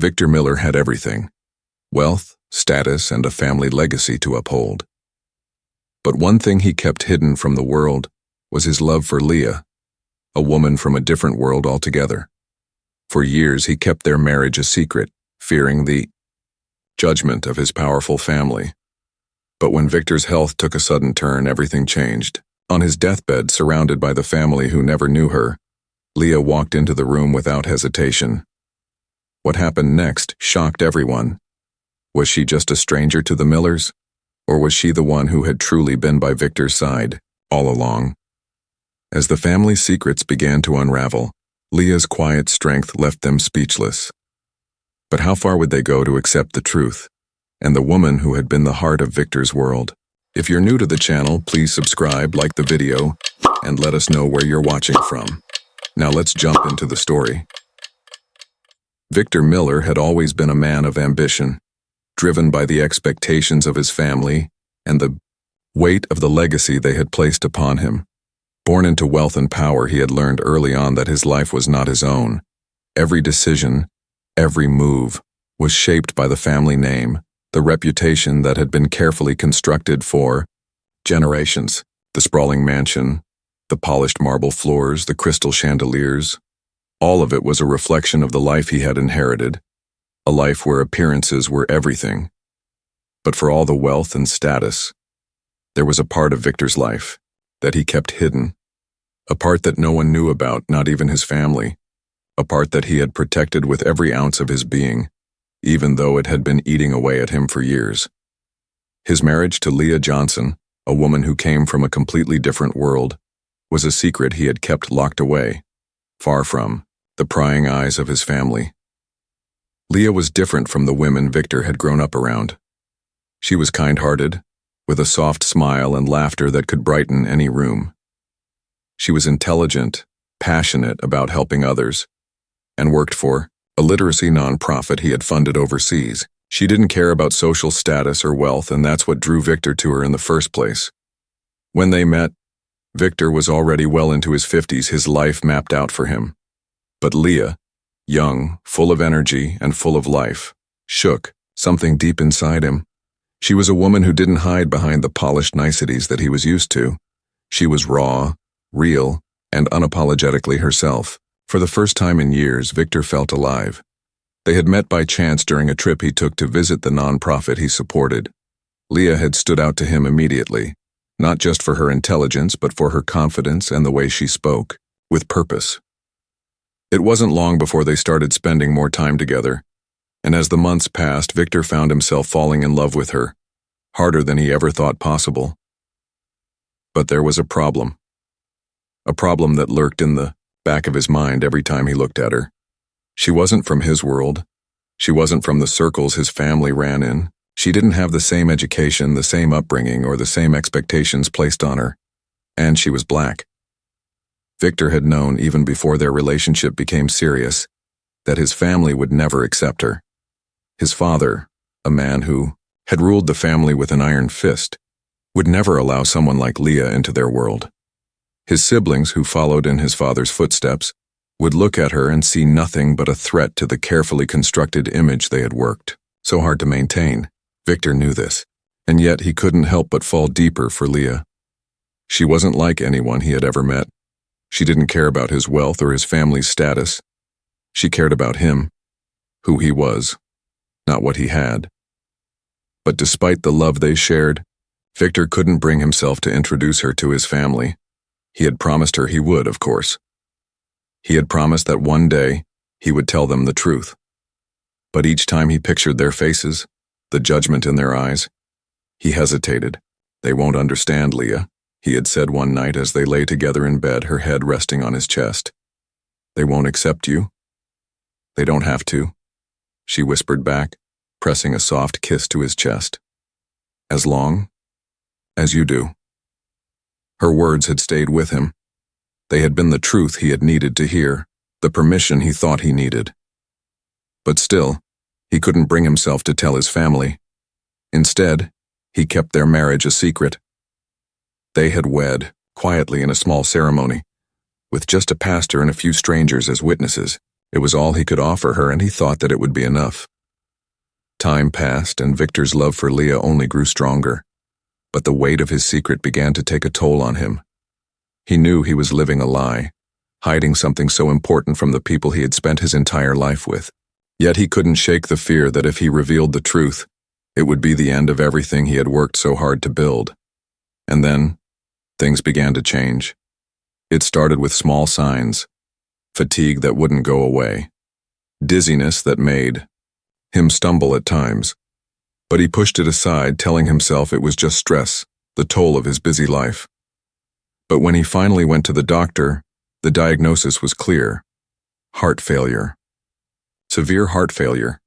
Victor Miller had everything: wealth, status, and a family legacy to uphold. But one thing he kept hidden from the world was his love for Leah, a woman from a different world altogether. For years he kept their marriage a secret, fearing the judgment of his powerful family. But when Victor's health took a sudden turn, everything changed. On his deathbed, surrounded by the family who never knew her, Leah walked into the room without hesitation. What happened next shocked everyone. Was she just a stranger to the Millers? Or was she the one who had truly been by Victor's side all along? As the family's secrets began to unravel, Leah's quiet strength left them speechless. But how far would they go to accept the truth, and the woman who had been the heart of Victor's world? If you're new to the channel, please subscribe, like the video, and let us know where you're watching from. Now let's jump into the story. Victor Miller had always been a man of ambition, driven by the expectations of his family and the weight of the legacy they had placed upon him. Born into wealth and power, he had learned early on that his life was not his own. Every decision, every move, was shaped by the family name, the reputation that had been carefully constructed for generations. The sprawling mansion, the polished marble floors, the crystal chandeliers, all of it was a reflection of the life he had inherited, a life where appearances were everything. But for all the wealth and status, there was a part of Victor's life that he kept hidden, a part that no one knew about, not even his family, a part that he had protected with every ounce of his being, even though it had been eating away at him for years. His marriage to Leah Johnson, a woman who came from a completely different world, was a secret he had kept locked away, far from the prying eyes of his family. Leah was different from the women Victor had grown up around. She was kind-hearted, with a soft smile and laughter that could brighten any room. She was intelligent, passionate about helping others, and worked for a literacy nonprofit he had funded overseas. She didn't care about social status or wealth, and that's what drew Victor to her in the first place. When they met, Victor was already well into his 50s, his life mapped out for him. But Leah, young, full of energy, and full of life, shook something deep inside him. She was a woman who didn't hide behind the polished niceties that he was used to. She was raw, real, and unapologetically herself. For the first time in years, Victor felt alive. They had met by chance during a trip he took to visit the nonprofit he supported. Leah had stood out to him immediately, not just for her intelligence, but for her confidence and the way she spoke, with purpose. It wasn't long before they started spending more time together, and as the months passed, Victor found himself falling in love with her, harder than he ever thought possible. But there was a problem that lurked in the back of his mind every time he looked at her. She wasn't from his world. She wasn't from the circles his family ran in. She didn't have the same education, the same upbringing, or the same expectations placed on her. And she was black. Victor had known, even before their relationship became serious, that his family would never accept her. His father, a man who had ruled the family with an iron fist, would never allow someone like Leah into their world. His siblings, who followed in his father's footsteps, would look at her and see nothing but a threat to the carefully constructed image they had worked so hard to maintain. Victor knew this, and yet he couldn't help but fall deeper for Leah. She wasn't like anyone he had ever met. She didn't care about his wealth or his family's status. She cared about him, who he was, not what he had. But despite the love they shared, Victor couldn't bring himself to introduce her to his family. He had promised her he would, of course. He had promised that one day he would tell them the truth. But each time he pictured their faces, the judgment in their eyes, he hesitated. "They won't understand, Leah," he had said one night as they lay together in bed, her head resting on his chest. "They won't accept you." "They don't have to," she whispered back, pressing a soft kiss to his chest. "As long as you do." Her words had stayed with him. They had been the truth he had needed to hear, the permission he thought he needed. But still, he couldn't bring himself to tell his family. Instead, he kept their marriage a secret. They had wed, quietly in a small ceremony, with just a pastor and a few strangers as witnesses. It was all he could offer her, and he thought that it would be enough. Time passed, and Victor's love for Leah only grew stronger, but the weight of his secret began to take a toll on him. He knew he was living a lie, hiding something so important from the people he had spent his entire life with. Yet he couldn't shake the fear that if he revealed the truth, it would be the end of everything he had worked so hard to build. And then, things began to change. It started with small signs: fatigue that wouldn't go away, dizziness that made him stumble at times. But he pushed it aside, telling himself it was just stress, the toll of his busy life. But when he finally went to the doctor, the diagnosis was clear: heart failure. Severe heart failure.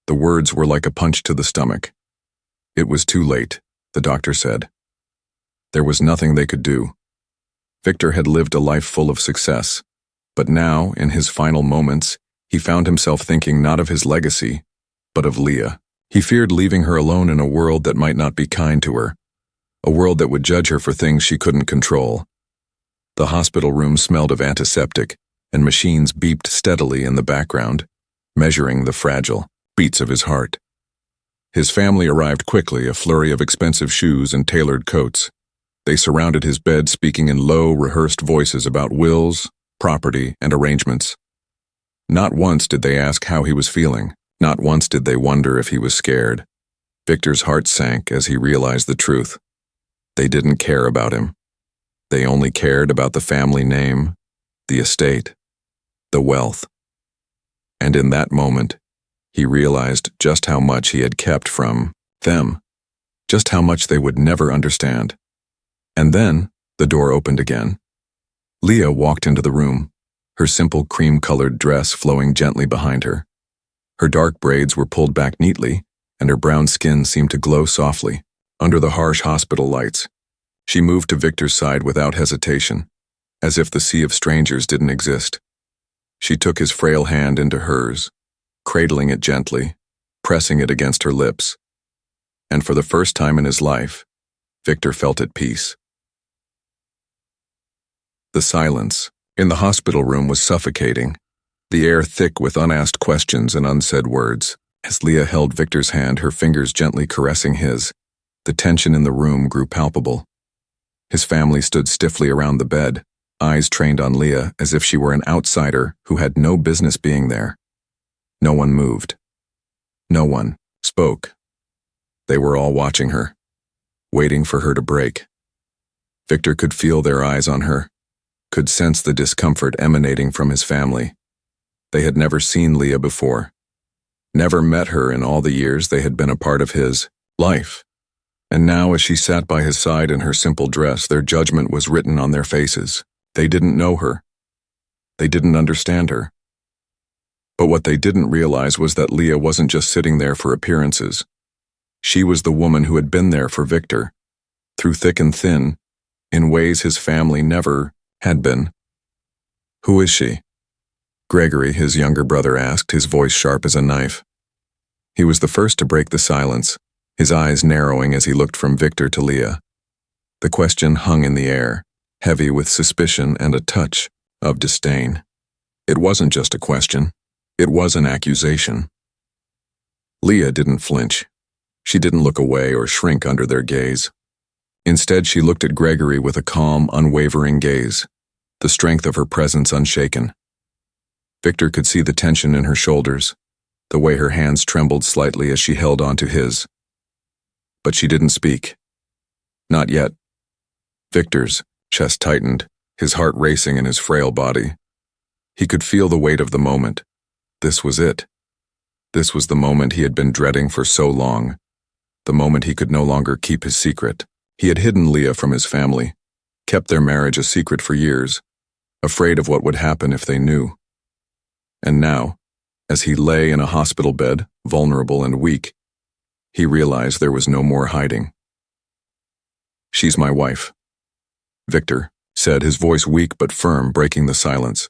The words were like a punch to the stomach. It was too late, the doctor said. There was nothing they could do. Victor had lived a life full of success, but now, in his final moments, he found himself thinking not of his legacy, but of Leah. He feared leaving her alone in a world that might not be kind to her, a world that would judge her for things she couldn't control. The hospital room smelled of antiseptic, and machines beeped steadily in the background, measuring the fragile beats of his heart. His family arrived quickly, a flurry of expensive shoes and tailored coats. They surrounded his bed, speaking in low, rehearsed voices about wills, property, and arrangements. Not once did they ask how he was feeling. Not once did they wonder if he was scared. Victor's heart sank as he realized the truth. They didn't care about him. They only cared about the family name, the estate, the wealth. And in that moment, he realized just how much he had kept from them, just how much they would never understand. And then, the door opened again. Leah walked into the room, her simple cream-colored dress flowing gently behind her. Her dark braids were pulled back neatly, and her brown skin seemed to glow softly under the harsh hospital lights. She moved to Victor's side without hesitation, as if the sea of strangers didn't exist. She took his frail hand into hers, cradling it gently, pressing it against her lips. And for the first time in his life, Victor felt at peace. The silence in the hospital room was suffocating, the air thick with unasked questions and unsaid words. As Leah held Victor's hand, her fingers gently caressing his, the tension in the room grew palpable. His family stood stiffly around the bed, eyes trained on Leah as if she were an outsider who had no business being there. No one moved. No one spoke. They were all watching her, waiting for her to break. Victor could feel their eyes on her, could sense the discomfort emanating from his family. They had never seen Leah before, never met her in all the years they had been a part of his life. And now, as she sat by his side in her simple dress, their judgment was written on their faces. They didn't know her. They didn't understand her. But what they didn't realize was that Leah wasn't just sitting there for appearances. She was the woman who had been there for Victor, through thick and thin, in ways his family never had been. "Who is she?" Gregory, his younger brother, asked, his voice sharp as a knife. He was the first to break the silence, his eyes narrowing as he looked from Victor to Leah. The question hung in the air, heavy with suspicion and a touch of disdain. It wasn't just a question. It was an accusation. Leah didn't flinch. She didn't look away or shrink under their gaze. Instead, she looked at Gregory with a calm, unwavering gaze, the strength of her presence unshaken. Victor could see the tension in her shoulders, the way her hands trembled slightly as she held onto his. But she didn't speak. Not yet. Victor's chest tightened, his heart racing in his frail body. He could feel the weight of the moment. This was it. This was the moment he had been dreading for so long, the moment he could no longer keep his secret. He had hidden Leah from his family, kept their marriage a secret for years, afraid of what would happen if they knew. And now, as he lay in a hospital bed, vulnerable and weak, he realized there was no more hiding. "She's my wife," Victor said, his voice weak but firm, breaking the silence.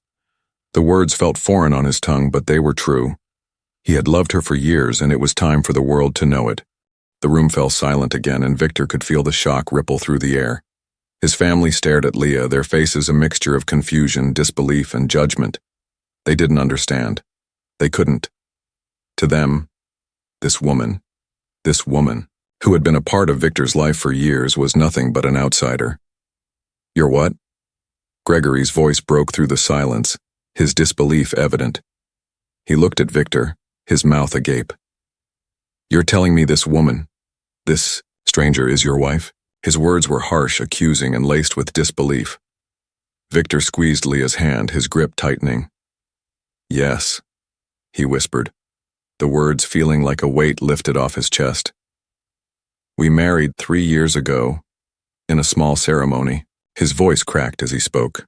The words felt foreign on his tongue, but they were true. He had loved her for years, and it was time for the world to know it. The room fell silent again, and Victor could feel the shock ripple through the air. His family stared at Leah, their faces a mixture of confusion, disbelief, and judgment. They didn't understand. They couldn't. To them, this woman, who had been a part of Victor's life for years, was nothing but an outsider. "You're what?" Gregory's voice broke through the silence, his disbelief evident. He looked at Victor, his mouth agape. "You're telling me this woman, this stranger, is your wife?" His words were harsh, accusing, and laced with disbelief. Victor squeezed Leah's hand, his grip tightening. "Yes," he whispered, the words feeling like a weight lifted off his chest. "We married 3 years ago, in a small ceremony." His voice cracked as he spoke,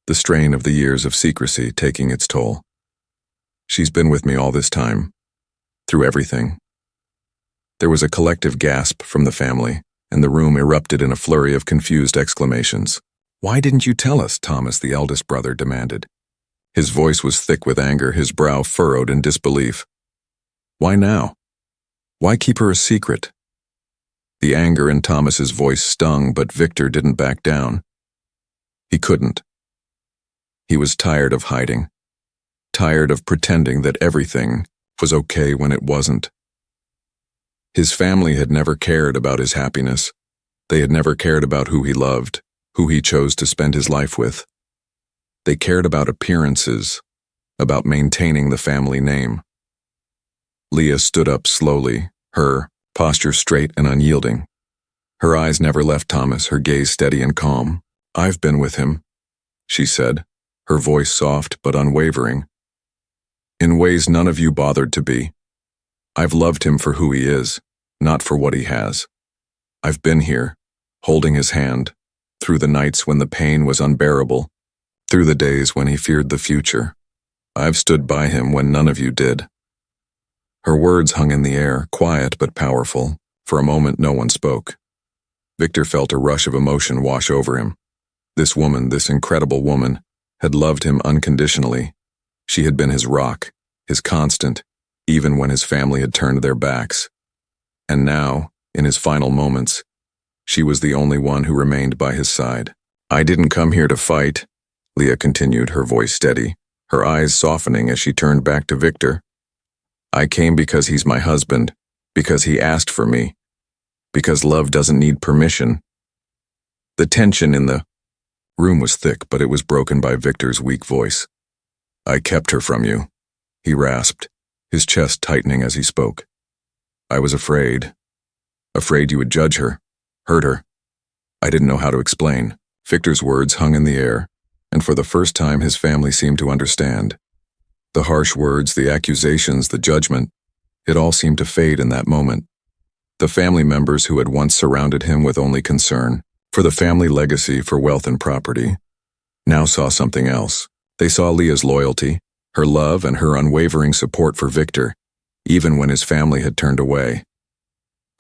the strain of the years of secrecy taking its toll. "She's been with me all this time, through everything." There was a collective gasp from the family, and the room erupted in a flurry of confused exclamations. "Why didn't you tell us?" Thomas, the eldest brother, demanded. His voice was thick with anger, his brow furrowed in disbelief. "Why now? Why keep her a secret?" The anger in Thomas's voice stung, but Victor didn't back down. He couldn't. He was tired of hiding, tired of pretending that everything was okay when it wasn't. His family had never cared about his happiness. They had never cared about who he loved, who he chose to spend his life with. They cared about appearances, about maintaining the family name. Leah stood up slowly, her posture straight and unyielding. Her eyes never left Thomas, her gaze steady and calm. "I've been with him," she said, her voice soft but unwavering. "In ways none of you bothered to be. I've loved him for who he is, not for what he has. I've been here, holding his hand, through the nights when the pain was unbearable, through the days when he feared the future. I've stood by him when none of you did." Her words hung in the air, quiet but powerful. For a moment no one spoke. Victor felt a rush of emotion wash over him. This woman, this incredible woman, had loved him unconditionally. She had been his rock, his constant, even when his family had turned their backs. And now, in his final moments, she was the only one who remained by his side. "I didn't come here to fight," Leah continued, her voice steady, her eyes softening as she turned back to Victor. "I came because he's my husband, because he asked for me, because love doesn't need permission." The tension in the room was thick, but it was broken by Victor's weak voice. "I kept her from you," he rasped, his chest tightening as he spoke. "I was afraid you would judge her, hurt her. I didn't know how to explain." Victor's words hung in the air, and for the first time his family seemed to understand. The harsh words, the accusations, the judgment, it all seemed to fade in that moment. The family members who had once surrounded him with only concern for the family legacy, for wealth and property, now saw something else. They saw Leah's loyalty, her love, and her unwavering support for Victor, even when his family had turned away.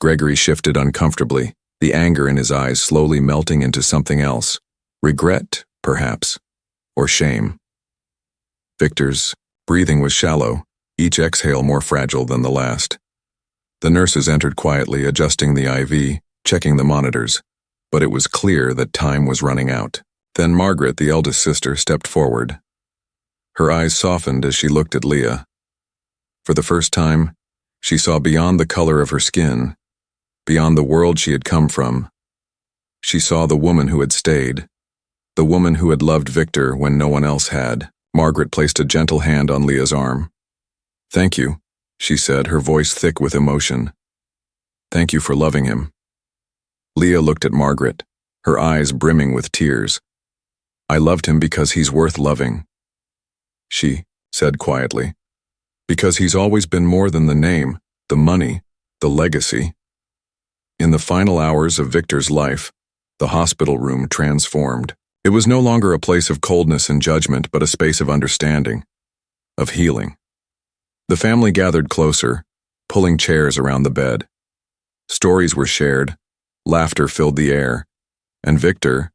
Gregory shifted uncomfortably, the anger in his eyes slowly melting into something else. Regret, perhaps, or shame. Victor's breathing was shallow, each exhale more fragile than the last. The nurses entered quietly, adjusting the IV, checking the monitors, but it was clear that time was running out. Then Margaret, the eldest sister, stepped forward. Her eyes softened as she looked at Leah. For the first time, she saw beyond the color of her skin, beyond the world she had come from. She saw the woman who had stayed, the woman who had loved Victor when no one else had. Margaret placed a gentle hand on Leah's arm. "Thank you," she said, her voice thick with emotion. "Thank you for loving him." Leah looked at Margaret, her eyes brimming with tears. "I loved him because he's worth loving," she said quietly. "Because he's always been more than the name, the money, the legacy." In the final hours of Victor's life, the hospital room transformed. It was no longer a place of coldness and judgment, but a space of understanding, of healing. The family gathered closer, pulling chairs around the bed. Stories were shared, laughter filled the air, and Victor,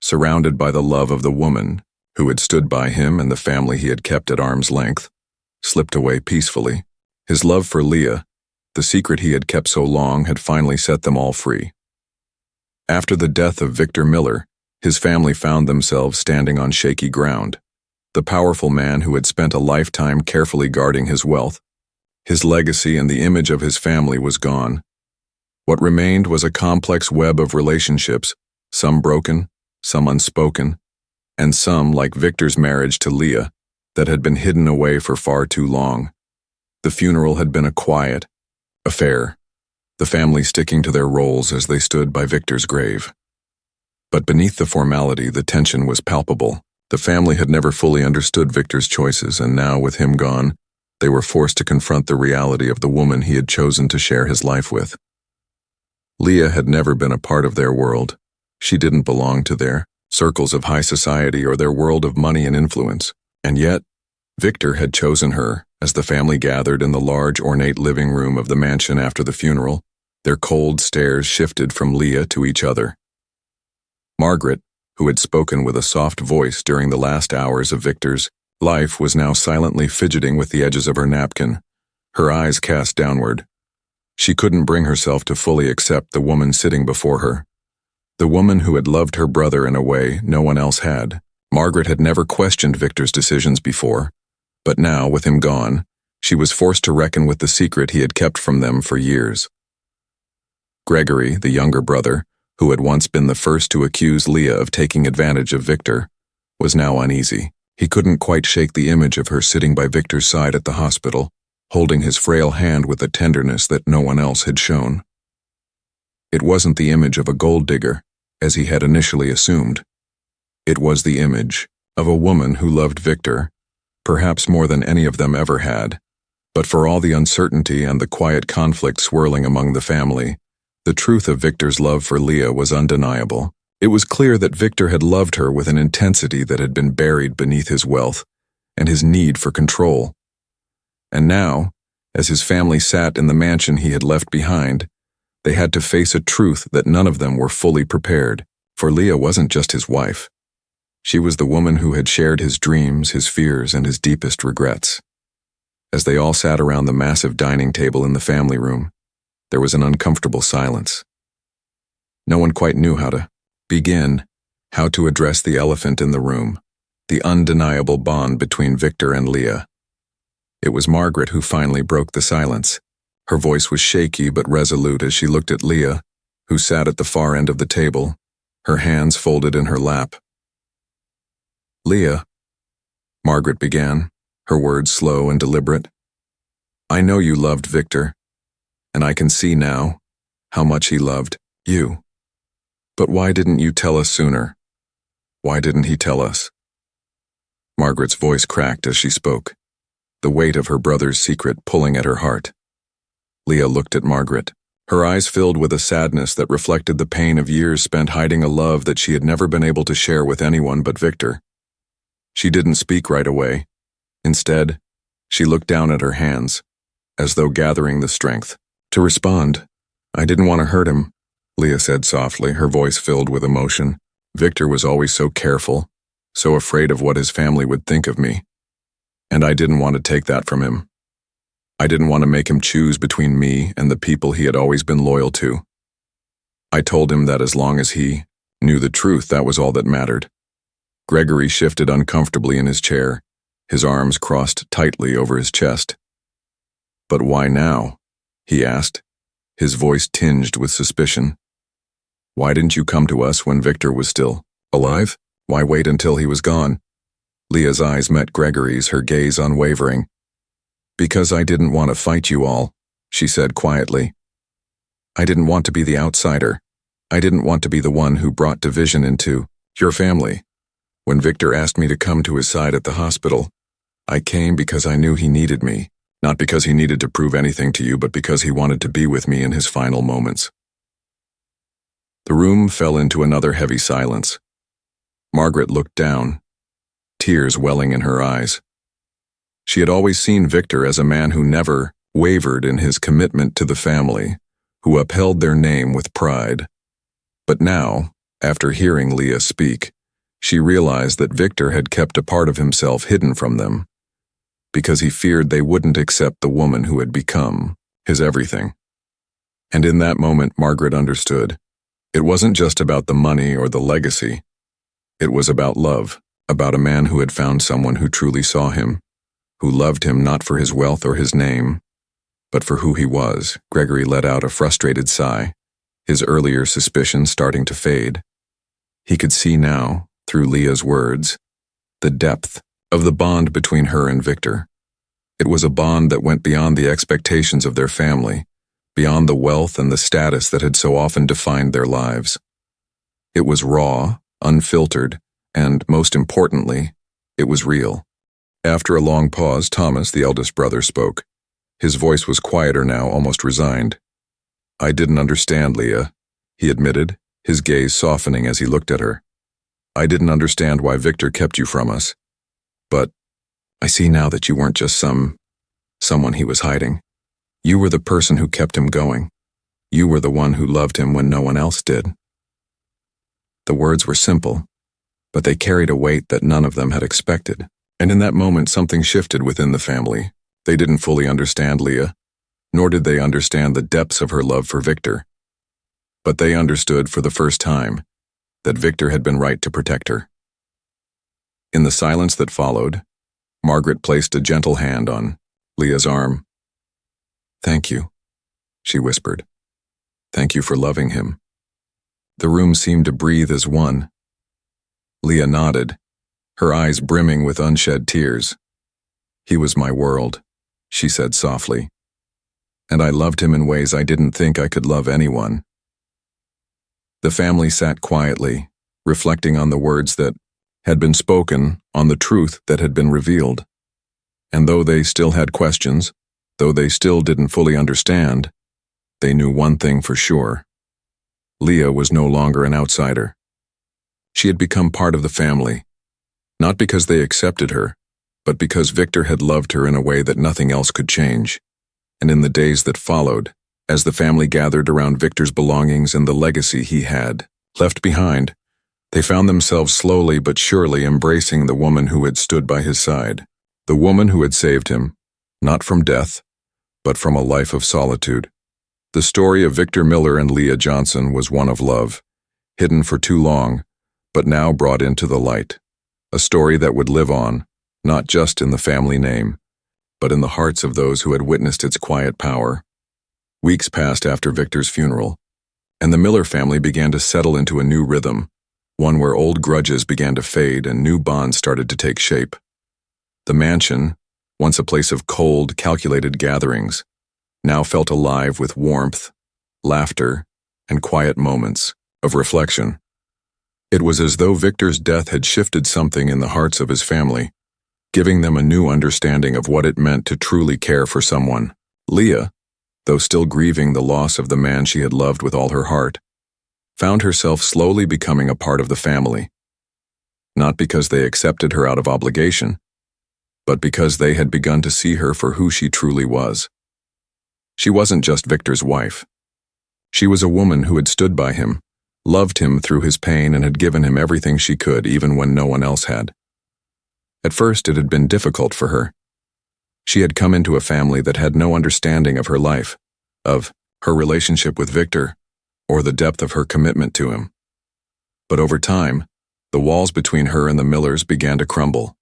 surrounded by the love of the woman who had stood by him and the family he had kept at arm's length, slipped away peacefully. His love for Leah, the secret he had kept so long, had finally set them all free. After the death of Victor Miller, his family found themselves standing on shaky ground. the powerful man who had spent a lifetime carefully guarding his wealth. His legacy and the image of his family was gone. What remained was a complex web of relationships, some broken, some unspoken, and some, like Victor's marriage to Leah, that had been hidden away for far too long. The funeral had been a quiet affair, the family sticking to their roles as they stood by Victor's grave. But beneath the formality, the tension was palpable. The family had never fully understood Victor's choices, and now, with him gone, they were forced to confront the reality of the woman he had chosen to share his life with. Leah had never been a part of their world. She didn't belong to their circles of high society or their world of money and influence. And yet, Victor had chosen her. As the family gathered in the large, ornate living room of the mansion after the funeral, their cold stares shifted from Leah to each other. Margaret, who had spoken with a soft voice during the last hours of Victor's life, was now silently fidgeting with the edges of her napkin, her eyes cast downward. She couldn't bring herself to fully accept the woman sitting before her, the woman who had loved her brother in a way no one else had. Margaret had never questioned Victor's decisions before, but now, with him gone, she was forced to reckon with the secret he had kept from them for years. Gregory, the younger brother, who had once been the first to accuse Leah of taking advantage of Victor, was now uneasy. He couldn't quite shake the image of her sitting by Victor's side at the hospital, holding his frail hand with a tenderness that no one else had shown. It wasn't the image of a gold digger, as he had initially assumed. It was the image of a woman who loved Victor, perhaps more than any of them ever had. But for all the uncertainty and the quiet conflict swirling among the family, the truth of Victor's love for Leah was undeniable. It was clear that Victor had loved her with an intensity that had been buried beneath his wealth and his need for control. And now, as his family sat in the mansion he had left behind, they had to face a truth that none of them were fully prepared. For Leah wasn't just his wife. She was the woman who had shared his dreams, his fears, and his deepest regrets. As they all sat around the massive dining table in the family room, there was an uncomfortable silence. No one quite knew how to begin, how to address the elephant in the room, the undeniable bond between Victor and Leah. It was Margaret who finally broke the silence. Her voice was shaky but resolute as she looked at Leah, who sat at the far end of the table, her hands folded in her lap. "Leah," Margaret began, her words slow and deliberate. "I know you loved Victor, and I can see now how much he loved you. But why didn't you tell us sooner? Why didn't he tell us?" Margaret's voice cracked as she spoke, the weight of her brother's secret pulling at her heart. Leah looked at Margaret, her eyes filled with a sadness that reflected the pain of years spent hiding a love that she had never been able to share with anyone but Victor. She didn't speak right away. Instead, she looked down at her hands, as though gathering the strength to respond. "I didn't want to hurt him," Leah said softly, her voice filled with emotion. "Victor was always so careful, so afraid of what his family would think of me. And I didn't want to take that from him. I didn't want to make him choose between me and the people he had always been loyal to. I told him that as long as he knew the truth, that was all that mattered." Gregory shifted uncomfortably in his chair, his arms crossed tightly over his chest. "But why now?" he asked, his voice tinged with suspicion. "Why didn't you come to us when Victor was still alive? Why wait until he was gone?" Leah's eyes met Gregory's, her gaze unwavering. "Because I didn't want to fight you all," she said quietly. "I didn't want to be the outsider. I didn't want to be the one who brought division into your family. When Victor asked me to come to his side at the hospital, I came because I knew he needed me, not because he needed to prove anything to you, but because he wanted to be with me in his final moments." The room fell into another heavy silence. Margaret looked down, tears welling in her eyes. She had always seen Victor as a man who never wavered in his commitment to the family, who upheld their name with pride. But now, after hearing Leah speak, she realized that Victor had kept a part of himself hidden from them, because he feared they wouldn't accept the woman who had become his everything. And in that moment, Margaret understood. It wasn't just about the money or the legacy. It was about love. about a man who had found someone who truly saw him, who loved him not for his wealth or his name, but for who he was. Gregory let out a frustrated sigh, his earlier suspicions starting to fade. He could see now, through Leah's words, the depth of the bond between her and Victor. It was a bond that went beyond the expectations of their family, beyond the wealth and the status that had so often defined their lives. It was raw, unfiltered, and, most importantly, it was real. After a long pause, Thomas, the eldest brother, spoke. His voice was quieter now, almost resigned. "I didn't understand, Leah," he admitted, his gaze softening as he looked at her. "I didn't understand why Victor kept you from us. But I see now that you weren't just someone he was hiding. You were the person who kept him going. You were the one who loved him when no one else did." The words were simple, but they carried a weight that none of them had expected. And in that moment, something shifted within the family. They didn't fully understand Leah, nor did they understand the depths of her love for Victor. But they understood for the first time that Victor had been right to protect her. In the silence that followed, Margaret placed a gentle hand on Leah's arm. "Thank you," she whispered. "Thank you for loving him." The room seemed to breathe as one. Leah nodded, her eyes brimming with unshed tears. "He was my world," she said softly. "And I loved him in ways I didn't think I could love anyone." The family sat quietly, reflecting on the words that had been spoken, on the truth that had been revealed. And though they still had questions, though they still didn't fully understand, they knew one thing for sure. Leah was no longer an outsider. She had become part of the family, not because they accepted her, but because Victor had loved her in a way that nothing else could change. And in the days that followed, as the family gathered around Victor's belongings and the legacy he had left behind, they found themselves slowly but surely embracing the woman who had stood by his side, the woman who had saved him, not from death, but from a life of solitude. The story of Victor Miller and Leah Johnson was one of love, hidden for too long, but now brought into the light. A story that would live on, not just in the family name, but in the hearts of those who had witnessed its quiet power. Weeks passed after Victor's funeral, and the Miller family began to settle into a new rhythm, one where old grudges began to fade and new bonds started to take shape. The mansion, once a place of cold, calculated gatherings, now felt alive with warmth, laughter, and quiet moments of reflection. It was as though Victor's death had shifted something in the hearts of his family, giving them a new understanding of what it meant to truly care for someone. Leah, though still grieving the loss of the man she had loved with all her heart, found herself slowly becoming a part of the family, not because they accepted her out of obligation, but because they had begun to see her for who she truly was. She wasn't just Victor's wife. She was a woman who had stood by him, loved him through his pain, and had given him everything she could, even when no one else had. At first, it had been difficult for her. She had come into a family that had no understanding of her life, of her relationship with Victor, or the depth of her commitment to him. But over time, the walls between her and the Millers began to crumble.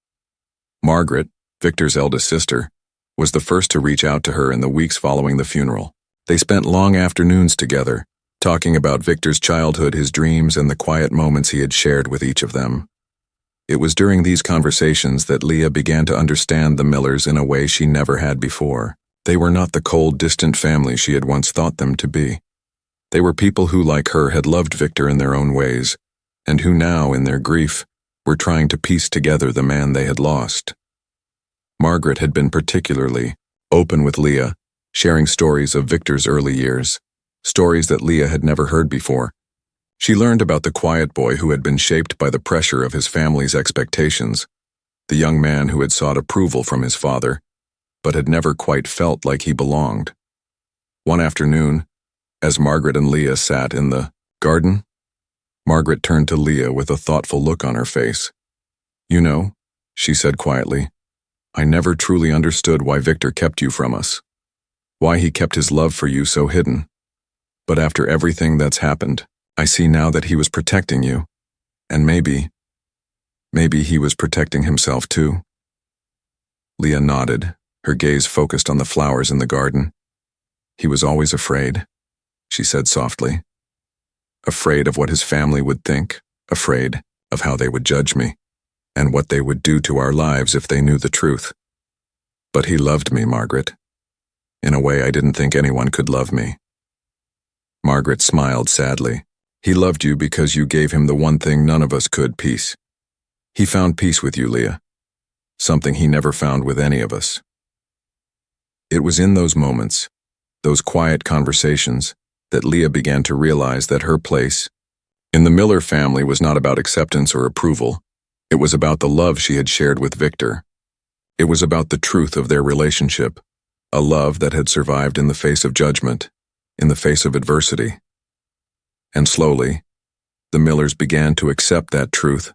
Margaret, Victor's eldest sister, was the first to reach out to her in the weeks following the funeral. They spent long afternoons together, talking about Victor's childhood, his dreams, and the quiet moments he had shared with each of them. It was during these conversations that Leah began to understand the Millers in a way she never had before. They were not the cold, distant family she had once thought them to be. They were people who, like her, had loved Victor in their own ways, and who now, in their grief, were trying to piece together the man they had lost. Margaret had been particularly open with Leah, sharing stories of Victor's early years, stories that Leah had never heard before. She learned about the quiet boy who had been shaped by the pressure of his family's expectations, the young man who had sought approval from his father, but had never quite felt like he belonged. One afternoon, as Margaret and Leah sat in the garden, Margaret turned to Leah with a thoughtful look on her face. "You know," she said quietly, "I never truly understood why Victor kept you from us, why he kept his love for you so hidden. But after everything that's happened, I see now that he was protecting you, and maybe Maybe he was protecting himself too. Leah nodded, her gaze focused on the flowers in the garden. He was always afraid, she said softly. Afraid of what his family would think, afraid of how they would judge me, and what they would do to our lives if they knew the truth. But he loved me, Margaret, in a way I didn't think anyone could love me. Margaret smiled sadly. He loved you because you gave him the one thing none of us could, peace. He found peace with you, Leah, something he never found with any of us. It was in those moments, those quiet conversations, that Leah began to realize that her place in the Miller family was not about acceptance or approval. It was about the love she had shared with Victor. It was about the truth of their relationship, a love that had survived in the face of judgment, in the face of adversity. And slowly, the Millers began to accept that truth,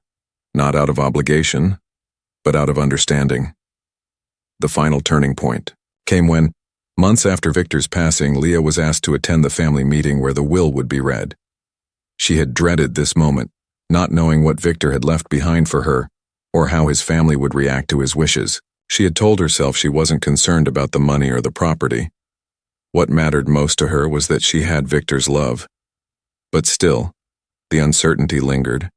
not out of obligation, but out of understanding. The final turning point came when, months after Victor's passing, Leah was asked to attend the family meeting where the will would be read. She had dreaded this moment, not knowing what Victor had left behind for her, or how his family would react to his wishes. She had told herself she wasn't concerned about the money or the property. What mattered most to her was that she had Victor's love. But still, the uncertainty lingered.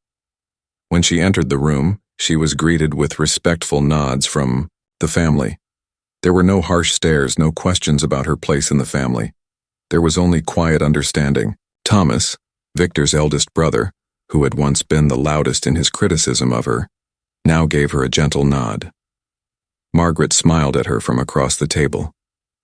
When she entered the room, she was greeted with respectful nods from the family. There were no harsh stares, no questions about her place in the family. There was only quiet understanding. Thomas, Victor's eldest brother, who had once been the loudest in his criticism of her, now gave her a gentle nod. Margaret smiled at her from across the table.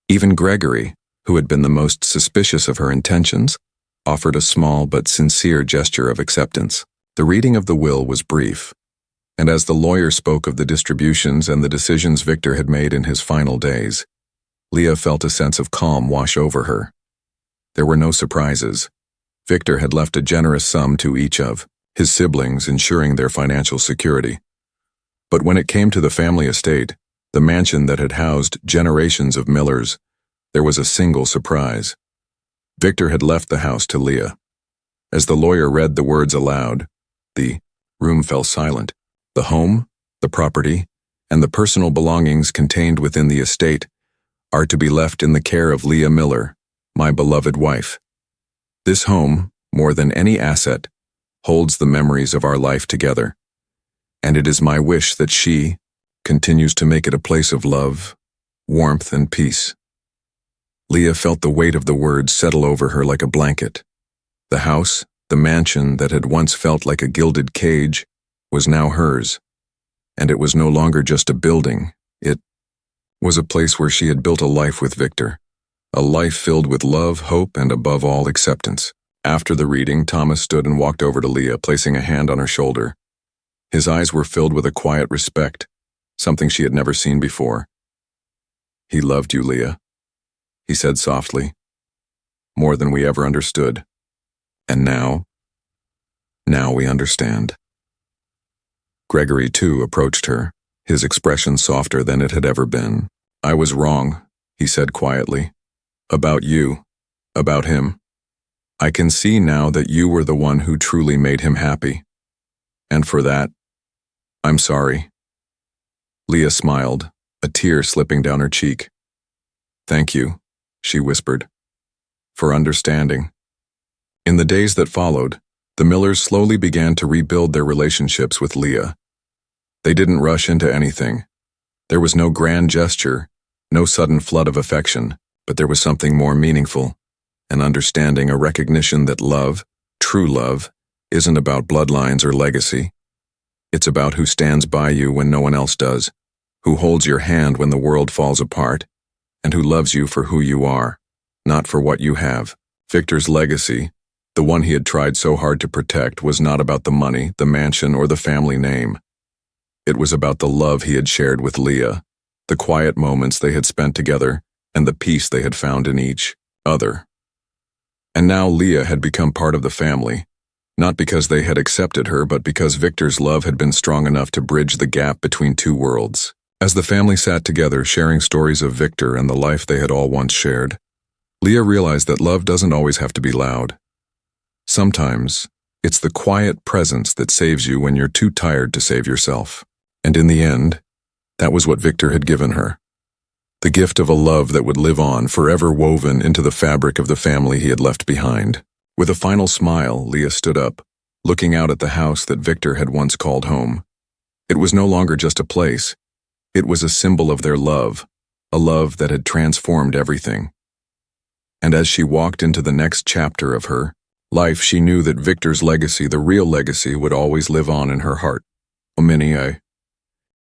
Even Gregory, who had been the most suspicious of her intentions, offered a small but sincere gesture of acceptance. The reading of the will was brief, and as the lawyer spoke of the distributions and the decisions Victor had made in his final days, Leah felt a sense of calm wash over her. There were no surprises. Victor had left a generous sum to each of his siblings, ensuring their financial security. But when it came to the family estate, the mansion that had housed generations of Millers, there was a single surprise. Victor had left the house to Leah. As the lawyer read the words aloud, the room fell silent. The home, the property, and the personal belongings contained within the estate are to be left in the care of Leah Miller, my beloved wife. This home, more than any asset, holds the memories of our life together, and it is my wish that she continues to make it a place of love, warmth, and peace. Leah felt the weight of the words settle over her like a blanket. The house, the mansion that had once felt like a gilded cage, was now hers, and it was no longer just a building. It was a place where she had built a life with Victor, a life filled with love, hope, and above all, acceptance. After the reading, Thomas stood and walked over to Leah, placing a hand on her shoulder. His eyes were filled with a quiet respect, something she had never seen before. "He loved you, Leah," he said softly, "more than we ever understood. And now we understand." Gregory, too, approached her, his expression softer than it had ever been. "I was wrong," he said quietly. "About you, about him. I can see now that you were the one who truly made him happy. And for that, I'm sorry." Leah smiled, a tear slipping down her cheek. "Thank you," she whispered, "for understanding." In the days that followed, the Millers slowly began to rebuild their relationships with Leah. They didn't rush into anything. There was no grand gesture, no sudden flood of affection, but there was something more meaningful, an understanding, a recognition that love, true love, isn't about bloodlines or legacy. It's about who stands by you when no one else does, who holds your hand when the world falls apart, and who loves you for who you are, not for what you have. Victor's legacy, the one he had tried so hard to protect, was not about the money, the mansion, or the family name. It was about the love he had shared with Leah, the quiet moments they had spent together, and the peace they had found in each other. And now Leah had become part of the family, not because they had accepted her, but because Victor's love had been strong enough to bridge the gap between two worlds. As the family sat together, sharing stories of Victor and the life they had all once shared, Leah realized that love doesn't always have to be loud. Sometimes, It's the quiet presence that saves you when you're too tired to save yourself. And in the end, that was what Victor had given her. The gift of a love that would live on, forever woven into the fabric of the family he had left behind. With a final smile, Leah stood up, looking out at the house that Victor had once called home. It was no longer just a place. It was a symbol of their love, a love that had transformed everything. And as she walked into the next chapter of her life, she knew that Victor's legacy, the real legacy, would always live on in her heart. Omini,